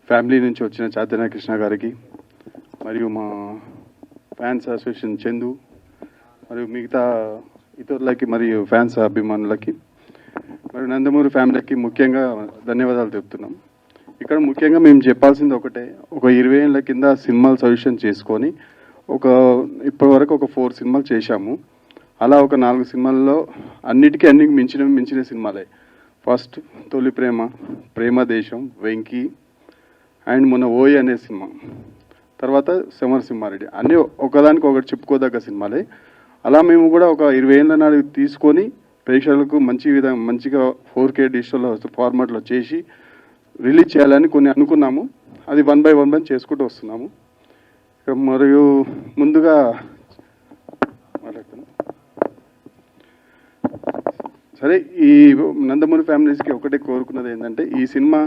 Family నుంచి వచ్చిన చైతన్య కృష్ణ గారికి మరియు మా ఫ్యాన్స్ అసోసియేషన్ చందు మరియు మిగతా ఇతరులకి మరియు ఫ్యాన్స్ అభిమానులకి మరియు నందమూరి ఫ్యామిలీకి ముఖ్యంగా ధన్యవాదాలు చెప్తున్నాం. ఇక్కడ ముఖ్యంగా మేము చెప్పాల్సింది ఒకటే, ఒక 20 ఏళ్ళ కింద సినిమాలు సజెషన్ చేసుకొని ఇప్పటివరకు ఒక 4 సినిమాలు చేశాము. అలా ఒక 4 సినిమాల్లో అన్నిటికీ మించిన సినిమాలే. ఫస్ట్ తొలి ప్రేమ, ప్రేమ దేశం, వెంకీ అండ్ మొన్న ఓయి అనే సినిమా, తర్వాత సమరసింహారెడ్డి, అన్నీ ఒకదానికి ఒకటి చెప్పుకోదగ్గ సినిమాలే. అలా మేము కూడా ఒక 20 ఏళ్ళ నాడు తీసుకొని ప్రేక్షకులకు మంచిగా 4K డిజిటల్ ఫార్మాట్లో చేసి రిలీజ్ చేయాలని కొన్ని అనుకున్నాము. అది 1 by 1 చేసుకుంటూ వస్తున్నాము. మరియు ముందుగా సరే, ఈ నందమూరి ఫ్యామిలీస్కి ఒకటే కోరుకున్నది ఏంటంటే, ఈ సినిమా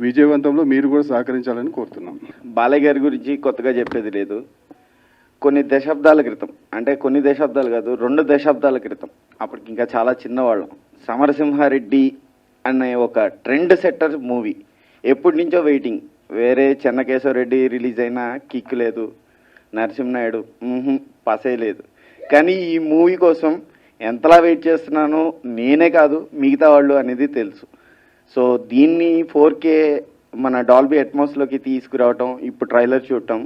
విజయవంతంలో మీరు కూడా సహకరించాలని కోరుతున్నాం. బాలయ్య గారి గురించి కొత్తగా చెప్పేది లేదు. కొన్ని దశాబ్దాల క్రితం, అంటే కొన్ని దశాబ్దాలు కాదు, 2 దశాబ్దాల క్రితం, అప్పటికి ఇంకా చాలా చిన్నవాళ్ళం, సమరసింహారెడ్డి అనే ఒక ట్రెండ్ సెట్టర్ మూవీ ఎప్పటి నుంచో వెయిటింగ్. వేరే చెన్నకేశవరెడ్డి రిలీజ్ అయినా కిక్ లేదు, నరసింహనాయుడు పసే లేదు. కానీ ఈ మూవీ కోసం ఎంతలా వెయిట్ చేస్తున్నానో నేనే కాదు మిగతా వాళ్ళు అనేది తెలుసు. సో దీన్ని 4K మన డాల్బీ అట్మాస్లోకి తీసుకురావటం, ఇప్పుడు ట్రైలర్ చూడటం,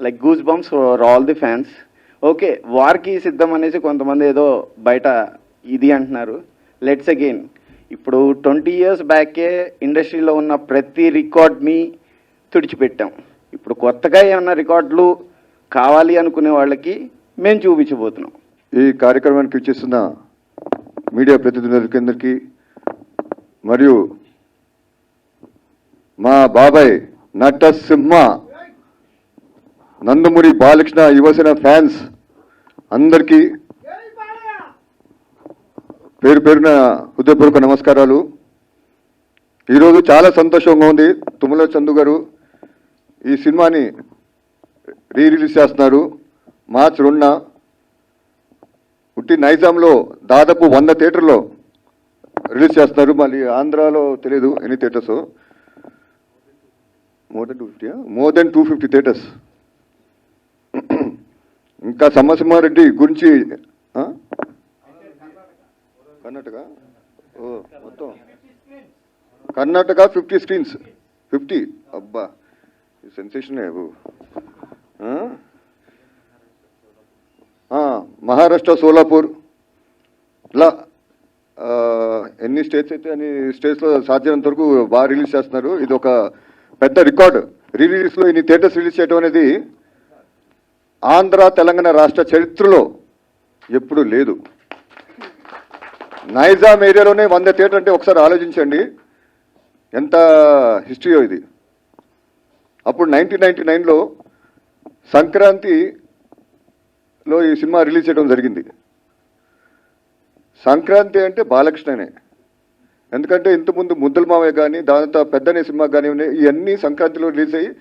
like goosebumps for all the fans. Okay, వార్కి సిద్ధం అనేసి కొంతమంది ఏదో బయట ఇది అంటున్నారు. లెట్స్ అగైన్, ఇప్పుడు 20 years బ్యాకే ఇండస్ట్రీలో ఉన్న ప్రతి రికార్డ్ని తుడిచిపెట్టాం. ఇప్పుడు కొత్తగా ఏమన్నా రికార్డులు కావాలి అనుకునే వాళ్ళకి మేము చూపించబోతున్నాం. ఈ కార్యక్రమానికి ఇచ్చేస్తున్న మీడియా ప్రతినిధులందరికీ మరియు మా బాబాయ్ నటసింహ నందమూరి బాలకృష్ణ యువసేన ఫ్యాన్స్ అందరికీ పేరు పేరున హృదయపూర్వక నమస్కారాలు. ఈరోజు చాలా సంతోషంగా ఉంది. తుమ్మల చందు గారు ఈ సినిమాని రిలీజ్ చేస్తున్నారు. మార్చి 2న ఉట్టి నైజాంలో దాదాపు 100 థియేటర్లో రిలీజ్ చేస్తున్నారు. మళ్ళీ ఆంధ్రాలో తెలియదు ఎన్ని థియేటర్స్, మోర్ దెన్ 250 థియేటర్స్. ఇంకా సమరసింహారెడ్డి గురించి కర్ణాటక మొత్తం కర్ణాటక 50 స్క్రీన్స్, 50. అబ్బా, సెన్సేషన్. మహారాష్ట్ర సోలాపూర్, ఇలా ఎన్ని స్టేట్స్ అయితే అన్ని స్టేట్స్లో సాధ్యమైనంత వరకు బాగా రిలీజ్ చేస్తున్నారు. ఇది ఒక పెద్ద రికార్డు. రిలీజ్లో ఇన్ని థియేటర్స్ రిలీజ్ చేయడం అనేది ఆంధ్ర తెలంగాణ రాష్ట్ర చరిత్రలో ఎప్పుడూ లేదు. నైజాం ఏరియాలోనే 100 థియేటర్ అంటే ఒకసారి ఆలోచించండి ఎంత హిస్టరీయో ఇది. అప్పుడు 1999లో సంక్రాంతిలో ఈ సినిమా రిలీజ్ చేయడం జరిగింది. సంక్రాంతి అంటే బాలకృష్ణనే, ఎందుకంటే ఇంతకుముందు ముద్దల మావయ్య కానీ, దాంతో పెద్దనే సినిమా కానీ ఉన్నాయి. ఇవన్నీ సంక్రాంతిలో రిలీజ్ అయ్యి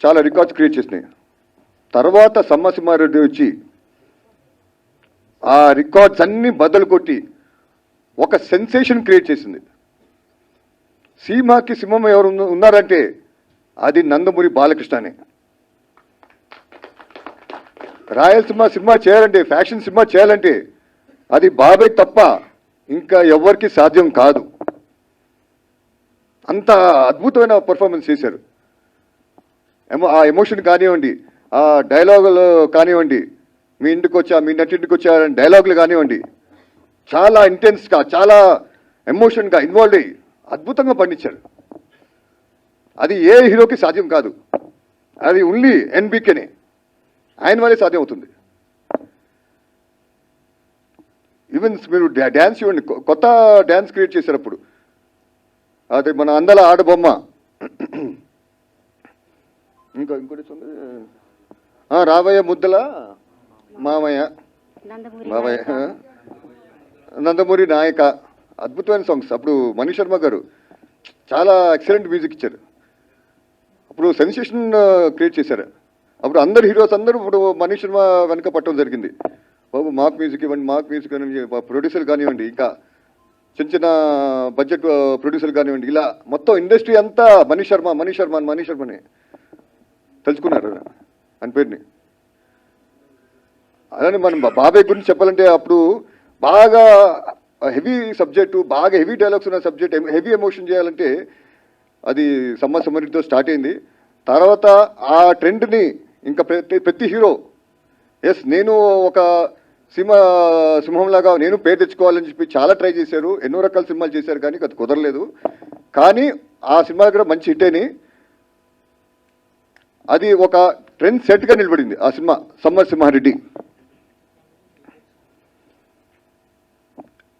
చాలా రికార్డ్స్ క్రియేట్ చేసినాయి. తర్వాత సమరసింహారెడ్డి వచ్చి ఆ రికార్డ్స్ అన్నీ బద్దలు కొట్టి ఒక సెన్సేషన్ క్రియేట్ చేసింది. సీమాకి సింహం ఎవరు ఉన్నారంటే అది నందమూరి బాలకృష్ణనే. రాయలసీమ సినిమా చేయాలంటే, ఫ్యాక్షన్ సినిమా చేయాలంటే అది బాబాయ్ తప్ప ఇంకా ఎవరికి సాధ్యం కాదు. అంత అద్భుతమైన పర్ఫార్మెన్స్ చేశారు. ఆ ఎమోషన్ కానివ్వండి, ఆ డైలాగులు కానివ్వండి, మీ నటింటికి వచ్చా డైలాగులు కానివ్వండి, చాలా ఇంటెన్స్గా, చాలా ఎమోషన్గా ఇన్వాల్వ్ అయ్యి అద్భుతంగా పండించారు. అది ఏ హీరోకి సాధ్యం కాదు. అది ఓన్లీ ఎన్బీకేనే, ఆయన వల్లే సాధ్యం అవుతుంది. ఈవెన్ మీరు డ్యాన్స్ చూడండి, కొత్త డ్యాన్స్ క్రియేట్ చేశారు అప్పుడు. అది మన అందల ఆడబొమ్మ. ఇంకోటి రాబోయే ముద్దల మామయ్య, నందమూరి మామయ్య, నాయక. నందమూరి నాయక, అద్భుతమైన సాంగ్స్. అప్పుడు మనీష్ శర్మ గారు చాలా ఎక్సలెంట్ మ్యూజిక్ ఇచ్చారు. అప్పుడు సెన్సేషన్ క్రియేట్ చేశారు. అప్పుడు అందరు హీరోస్ అందరూ ఇప్పుడు మనీష్ శర్మ వెనక పట్టడం జరిగింది. బాబు మాకు మ్యూజిక్ ఇవ్వండి, మాకు మ్యూజిక్ అని ప్రొడ్యూసర్లు కానివ్వండి, ఇంకా చిన్న చిన్న బడ్జెట్ ప్రొడ్యూసర్లు కానివ్వండి, ఇలా మొత్తం ఇండస్ట్రీ అంతా మనీష్ శర్మని తెలుసుకున్నారు అని పేరుని. అలానే మనం బాబాయ్ గురించి చెప్పాలంటే అప్పుడు బాగా హెవీ సబ్జెక్టు, బాగా హెవీ డైలాగ్స్ ఉన్న సబ్జెక్ట్, హెవీ ఎమోషన్ చేయాలంటే అది సమ్మరితో స్టార్ట్ అయింది. తర్వాత ఆ ట్రెండ్ని ఇంకా ప్రతి హీరో ఎస్ నేను ఒక సింహంలాగా నేను పేరు తెచ్చుకోవాలని చెప్పి చాలా ట్రై చేశారు. ఎన్నో రకాల సినిమాలు చేశారు కానీ అది కుదరలేదు. కానీ ఆ సినిమా దగ్గర మంచి హిట్ అని అది ఒక ట్రెండ్ సెట్గా నిలబడింది ఆ సినిమా సమరసింహారెడ్డి.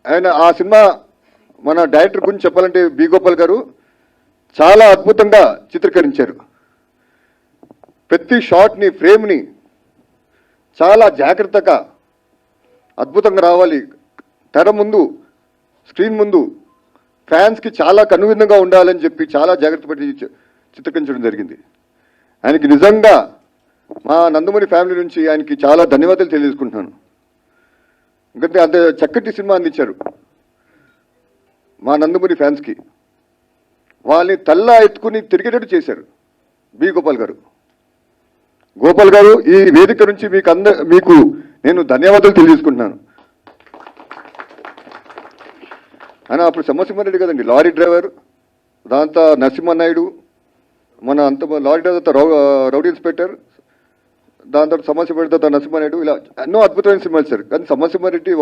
ఆయన ఆ సినిమా మన డైరెక్టర్ గురించి చెప్పాలంటే బి గోపాల్ గారు చాలా అద్భుతంగా చిత్రీకరించారు. ప్రతి షాట్ని, ఫ్రేమ్ని చాలా జాగ్రత్తగా అద్భుతంగా రావాలి. తెర ముందు, స్క్రీన్ ముందు ఫ్యాన్స్కి చాలా కనువిందుగా ఉండాలని చెప్పి చాలా జాగ్రత్త పడి చిత్రీకరించడం జరిగింది. ఆయనకి నిజంగా మా నందమూరి ఫ్యామిలీ నుంచి ఆయనకి చాలా ధన్యవాదాలు తెలియజేసుకుంటున్నాను. ఎందుకంటే అంత చక్కటి సినిమా అందించారు మా నందమూరి ఫ్యాన్స్కి. వాళ్ళని తల్లా ఎత్తుకుని తిరిగేటట్టు చేశారు బి గోపాల్ గారు. గోపాల్ గారు, ఈ వేదిక నుంచి మీకు నేను ధన్యవాదాలు తెలియజేసుకుంటున్నాను. ఆయన అప్పుడు సమరసింహారెడ్డి కదండి లారీ డ్రైవర్, దాంతో నరసింహనాయుడు, మన అంత లారీ డ్రైవర్ రౌడీ ఇన్స్పెక్టర్, దాని తర్వాత సమరసింహారెడ్డి తర్వాత నరసింహనాయుడు, ఇలా ఎన్నో అద్భుతమైన సినిమాలు సార్. కానీ సమరసింహారెడ్డి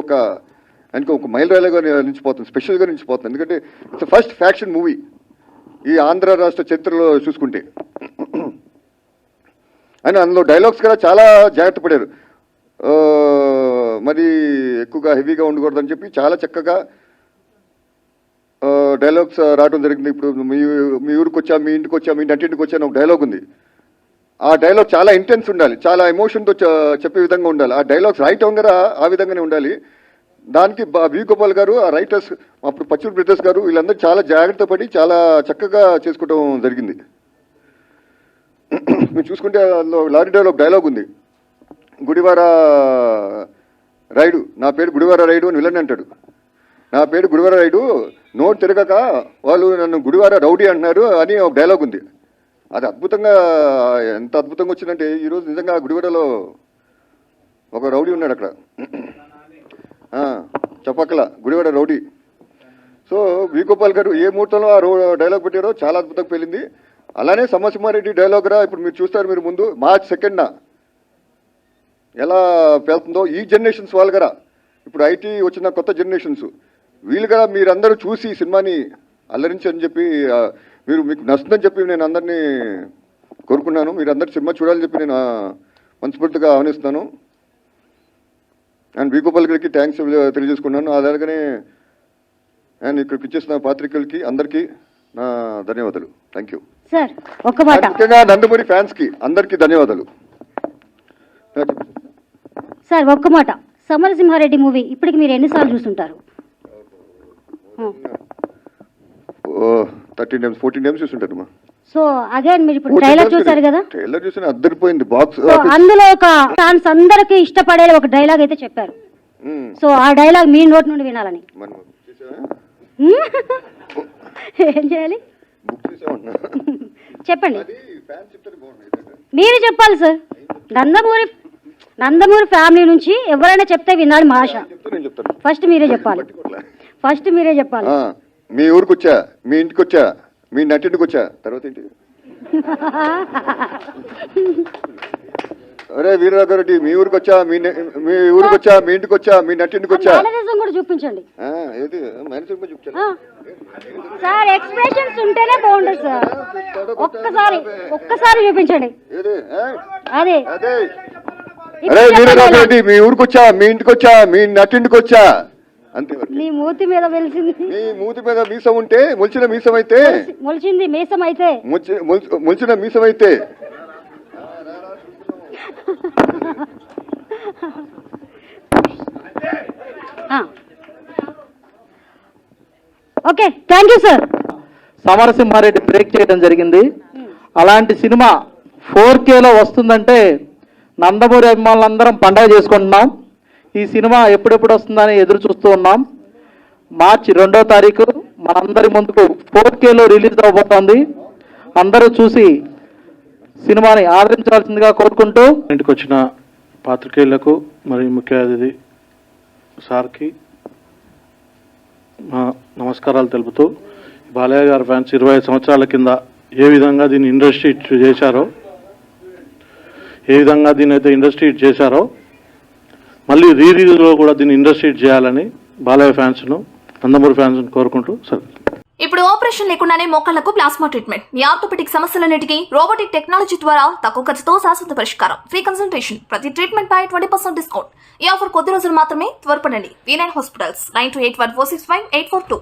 ఆయనకు ఒక మైలురాయిగా నిలిచిపోతుంది, స్పెషల్గా నిలిచిపోతుంది. ఎందుకంటే ఇట్స్ ఫస్ట్ ఫ్యాక్షన్ మూవీ ఈ ఆంధ్ర రాష్ట్ర చరిత్రలో చూసుకుంటే. అని అందులో డైలాగ్స్ కూడా చాలా జాగ్రత్త పడారు. మరి ఎక్కువగా హెవీగా ఉండకూడదని చెప్పి చాలా చక్కగా డైలాగ్స్ రావడం జరిగింది. ఇప్పుడు మీ ఊరికి వచ్చా, మీ ఇంటికి వచ్చా, మీ నటింటికి వచ్చా అని ఒక డైలాగ్ ఉంది. ఆ డైలాగ్ చాలా ఇంటెన్స్ ఉండాలి, చాలా ఎమోషన్తో చెప్పే విధంగా ఉండాలి. ఆ డైలాగ్స్ రాయటం కూడా ఆ విధంగానే ఉండాలి. దానికి బి గోపాల్ గారు, ఆ రైటర్స్ అప్పుడు పచ్చూరు బ్రదర్స్ గారు వీళ్ళందరూ చాలా జాగ్రత్త పడి చాలా చక్కగా చేసుకోవడం జరిగింది. మీరు చూసుకుంటే అందులో లారీ డైలాగ్ డైలాగ్ ఉంది, గుడివార రైడు, నా పేరు గుడివార రైడు అని విలన్ అంటాడు. నా పేరు గుడివార రైడు, నోట్ తిరగక వాళ్ళు నన్ను గుడివార రౌడీ అంటున్నారు అని ఒక డైలాగ్ ఉంది. అది అద్భుతంగా, ఎంత అద్భుతంగా వచ్చిందంటే ఈరోజు నిజంగా గుడివాడలో ఒక రౌడీ ఉన్నాడు అక్కడ, చెప్పక్కల Gudivada rowdy. So we Gopal గారు ఏ ముహూర్తంలో ఆ డైలాగ్ పెట్టారో చాలా అద్భుతంగా పెళ్ళింది. అలానే సమరసింహారెడ్డి డైలాగ్ రా ఇప్పుడు మీరు చూస్తారు, మీరు ముందు మార్చ్ 2న ఎలా వెళ్తుందో ఈ జనరేషన్స్ వాళ్ళు కదా, ఇప్పుడు ఐటీ వచ్చిన కొత్త జనరేషన్స్ వీళ్ళు కదా, మీరందరూ చూసి ఈ సినిమాని అల్లరించని చెప్పి మీకు నచ్చుతుందని చెప్పి నేను అందరినీ కోరుకున్నాను. మీరు అందరు సినిమా చూడాలని చెప్పి నేను మనస్ఫూర్తిగా ఆహ్వానిస్తున్నాను. అండ్ వి గోపాల్ గారికి థ్యాంక్స్ తెలియజేసుకున్నాను. అలాగనే అండ్ ఇక్కడికి ఇచ్చేసిన పాత్రికలకి అందరికీ నా ధన్యవాదాలు. Thank you sir. ఒక్క మాట, ముఖ్యంగా నందమూరి ఫ్యాన్స్కి అందరికీ ధన్యవాదాలు సార్. ఒక్క మాట, సమరసింహారెడ్డి మూవీ ఇప్పటికి మీరు ఎన్నిసార్లు చూస్తుంటారు? 13 times 14 times చూస్తుంటారు. సో అగైన్ మీరు ఇప్పుడు ట్రైలర్ చూసారు కదా, ట్రైలర్ చూసిన అద్దరిపోయింది బాక్స్. అందులో ఒక ఫ్యాన్స్ అందరికి ఇష్టపడే ఒక డైలాగ్ అయితే చెప్పారు. సో ఆ డైలాగ్ మీ నోటి నుండి వినాలని. ఏం చేయాలి చెప్పండి, మీరు చెప్పాలి సార్. నందమూరి ఫ్యామిలీ నుంచి ఎవరైనా చెప్తే వినాలి మా ఆశ. ఫస్ట్ మీరే చెప్పాలి. మీ ఊరికి వచ్చా, మీ ఇంటికి వచ్చా, మీ నటింటికి వచ్చా, తర్వాత ఏంటి? అరే వీరరాఘరెడ్డి, మీ ఊరికి వచ్చా, మీ ఊరికి వచ్చా, మీ ఇంటికి వచ్చా, మీ నటింటికి వచ్చా. మేనరిజం కూడా చూపించండి. ఏది మేనరిజం కూడా చూపించాలి సార్. ఎక్స్ప్రెషన్స్ ఉంటేనే బాగుంటుంది సార్. ఒక్కసారి చూపించండి. అదే అరే వీరరాఘరెడ్డి, మీ ఊరికి వచ్చా, మీ ఇంటికి వచ్చా, మీ నటింటికి వచ్చా, అంతే. నీ మూతి మీద వెలిసింది, నీ మూతి మీద మీసం ఉంటే మొలిచిన మీసం అయితే, మొలిచింది మీసం అయితే, మొలిచిన మీసం అయితే okay, thank you sir. Samarasimha Reddy break చేయడం జరిగింది. అలాంటి సినిమా 4Kలో వస్తుందంటే నందమూరి అభిమానులందరం పండగ చేసుకుంటున్నాం. ఈ సినిమా ఎప్పుడెప్పుడు వస్తుందని ఎదురు చూస్తూ ఉన్నాం. మార్చి 2వ తారీఖు మనందరి ముందుకు 4Kలో రిలీజ్ అవబోతోంది. అందరూ చూసి సినిమాని ఆదరించాల్సిందిగా కోరుకుంటూ ఇంటికి వచ్చిన పాత్రికేయులకు మరియు ముఖ్య అతిథి సార్కి మా నమస్కారాలు తెలుపుతూ, బాలయ్య గారి ఫ్యాన్స్ 25 సంవత్సరాల కింద ఏ విధంగా దీన్ని ఇండస్ట్రీ చేశారో, ఏ విధంగా దీన్ని అయితే ఇండస్ట్రీ చేశారో మళ్ళీ రీలీజ్లో కూడా దీన్ని ఇండస్ట్రీ చేయాలని బాలయ్య ఫ్యాన్స్ను, నందమూరి ఫ్యాన్స్ను కోరుకుంటూ సార్. ఇప్పుడు ఆపరేషన్ లేకుండానే మోకాళ్లకు ప్లాస్మా ట్రీట్మెంట్. మీ ఆర్థోపెటిక్ సమస్యలన్నిటికీ రోబోటిక్ టెక్నాలజీ ద్వారా తక్కువ ఖర్చుతో శాశ్వత పరిష్కారం. Free consultation. ప్రతి ట్రీట్మెంట్ పై 20% డిస్కౌంట్. ఈ ఆఫర్ కొద్ది రోజులు మాత్రమే. త్వరపడండి. V9 hospitals 9281465842.